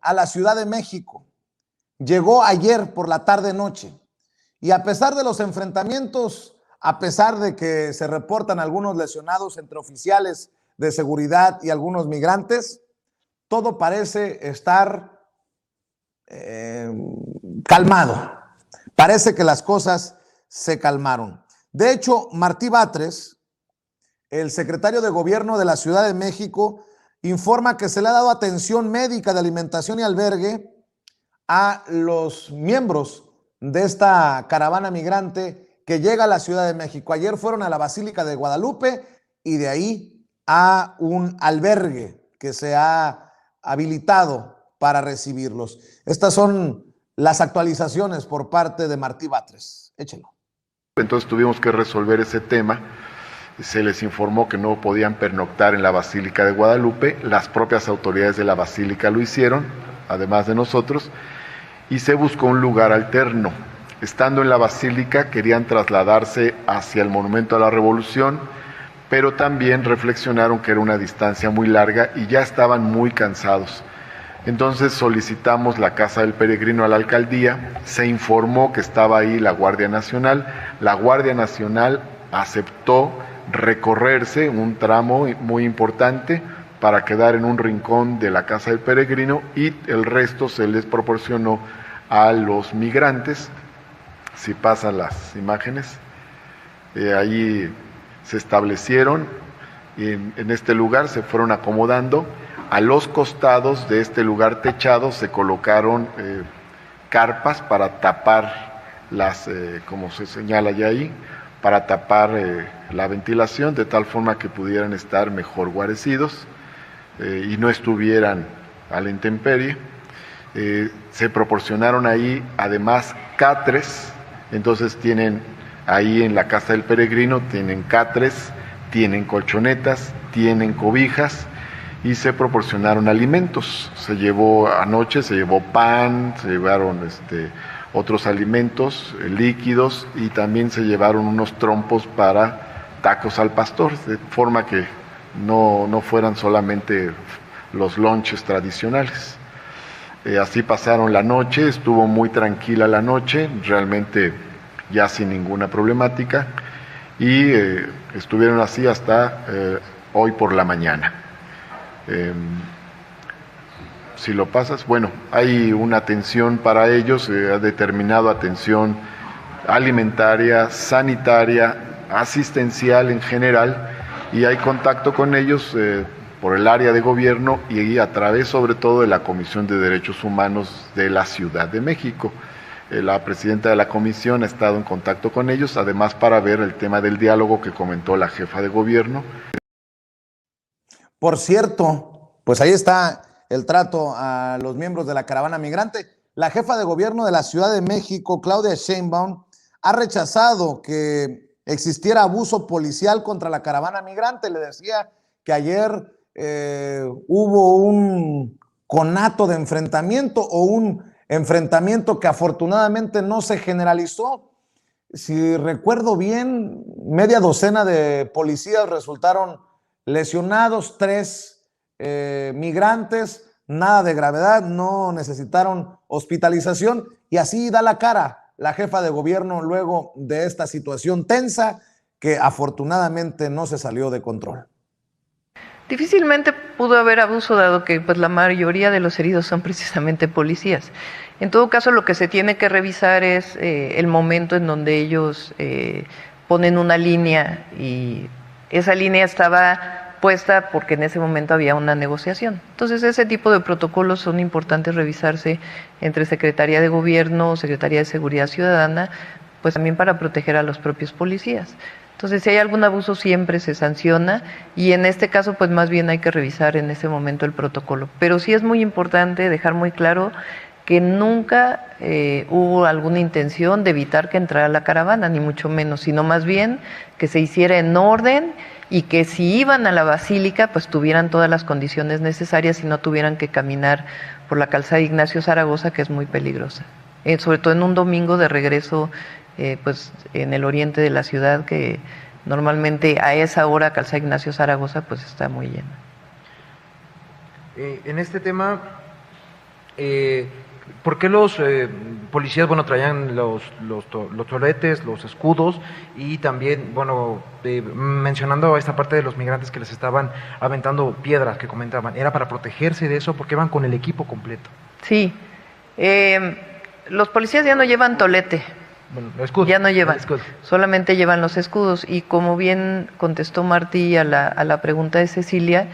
a la Ciudad de México. Llegó ayer por la tarde-noche y a pesar de los enfrentamientos, a pesar de que se reportan algunos lesionados entre oficiales de seguridad y algunos migrantes, todo parece estar calmado. Parece que las cosas se calmaron. De hecho, Martí Batres, el secretario de Gobierno de la Ciudad de México, informa que se le ha dado atención médica de alimentación y albergue a los miembros de esta caravana migrante que llega a la Ciudad de México. Ayer fueron a la Basílica de Guadalupe y de ahí a un albergue que se ha habilitado para recibirlos. Estas son las actualizaciones por parte de Martí Batres. Échelo. Entonces tuvimos que resolver ese tema. Se les informó que no podían pernoctar en la Basílica de Guadalupe. Las propias autoridades de la Basílica lo hicieron, además de nosotros, y se buscó un lugar alterno. Estando en la Basílica querían trasladarse hacia el Monumento a la Revolución, pero también reflexionaron que era una distancia muy larga y ya estaban muy cansados. Entonces solicitamos la Casa del Peregrino a la alcaldía, se informó que estaba ahí la Guardia Nacional aceptó recorrerse un tramo muy importante para quedar en un rincón de la Casa del Peregrino y el resto se les proporcionó a los migrantes. Si pasan las imágenes, allí se establecieron en este lugar, se fueron acomodando. A los costados de este lugar techado se colocaron carpas para tapar como se señala ya ahí, para tapar la ventilación de tal forma que pudieran estar mejor guarecidos y no estuvieran a la intemperie. Se proporcionaron ahí además catres, entonces tienen ahí en la Casa del Peregrino, tienen catres, tienen colchonetas, tienen cobijas, y se proporcionaron alimentos. Anoche se llevó pan, se llevaron otros alimentos líquidos y también se llevaron unos trompos para tacos al pastor, de forma que no fueran solamente los lunches tradicionales. Así pasaron la noche, estuvo muy tranquila la noche, realmente ya sin ninguna problemática, y estuvieron así hasta hoy por la mañana. Si lo pasas, bueno, hay una atención para ellos, ha determinado atención alimentaria, sanitaria, asistencial en general, y hay contacto con ellos por el área de gobierno y a través sobre todo de la Comisión de Derechos Humanos de la Ciudad de México. La presidenta de la comisión ha estado en contacto con ellos, además para ver el tema del diálogo que comentó la jefa de gobierno. Por cierto, pues ahí está el trato a los miembros de la caravana migrante. La jefa de gobierno de la Ciudad de México, Claudia Sheinbaum, ha rechazado que existiera abuso policial contra la caravana migrante. Le decía que ayer hubo un conato de enfrentamiento o un enfrentamiento que afortunadamente no se generalizó. Si recuerdo bien, media docena de policías resultaron lesionados, 3 migrantes, nada de gravedad, no necesitaron hospitalización y así da la cara la jefa de gobierno luego de esta situación tensa que afortunadamente no se salió de control. Difícilmente pudo haber abuso dado que pues la mayoría de los heridos son precisamente policías. En todo caso, lo que se tiene que revisar es el momento en donde ellos ponen una línea y esa línea estaba puesta porque en ese momento había una negociación. Entonces, ese tipo de protocolos son importantes revisarse entre Secretaría de Gobierno, Secretaría de Seguridad Ciudadana, pues también para proteger a los propios policías. Entonces, si hay algún abuso siempre se sanciona y en este caso pues más bien hay que revisar en ese momento el protocolo. Pero sí es muy importante dejar muy claro que nunca hubo alguna intención de evitar que entrara la caravana, ni mucho menos, sino más bien que se hiciera en orden y que si iban a la basílica pues tuvieran todas las condiciones necesarias y no tuvieran que caminar por la calzada Ignacio Zaragoza, que es muy peligrosa, sobre todo en un domingo de regreso pues en el oriente de la ciudad, que normalmente a esa hora calzada Ignacio Zaragoza pues está muy llena. En este tema, ¿Por qué los policías, bueno, traían los toletes, los escudos y también, bueno, mencionando esta parte de los migrantes que les estaban aventando piedras que comentaban, ¿era para protegerse de eso? Porque iban con el equipo completo. Sí, los policías ya no llevan tolete. Bueno, el escudo. Ya no llevan, El escudo. solamente llevan los escudos. Y como bien contestó Martí a la pregunta de Cecilia,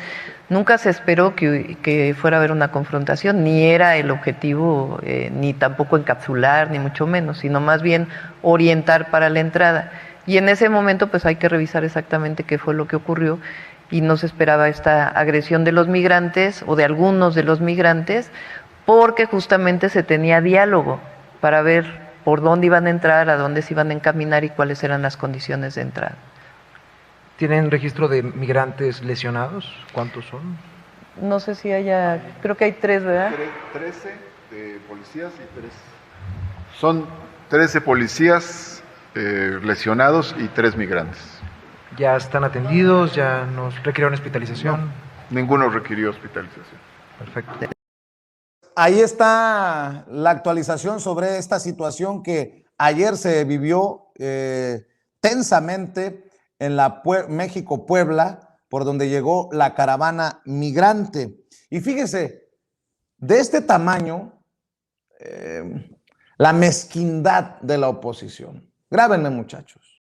nunca se esperó que fuera a haber una confrontación, ni era el objetivo, ni tampoco encapsular, ni mucho menos, sino más bien orientar para la entrada. Y en ese momento pues hay que revisar exactamente qué fue lo que ocurrió, y no se esperaba esta agresión de los migrantes o de algunos de los migrantes, porque justamente se tenía diálogo para ver por dónde iban a entrar, a dónde se iban a encaminar y cuáles eran las condiciones de entrada. ¿Tienen registro de migrantes lesionados? ¿Cuántos son? No sé si haya, creo que hay 3, ¿verdad? 13 de policías y 3. Son 13 policías lesionados y 3 migrantes. ¿Ya están atendidos? ¿Ya nos requirieron hospitalización? No, ninguno requirió hospitalización. Perfecto. Ahí está la actualización sobre esta situación que ayer se vivió tensamente en la México-Puebla, por donde llegó la caravana migrante. Y fíjese, de este tamaño, la mezquindad de la oposición. Grábenme, muchachos.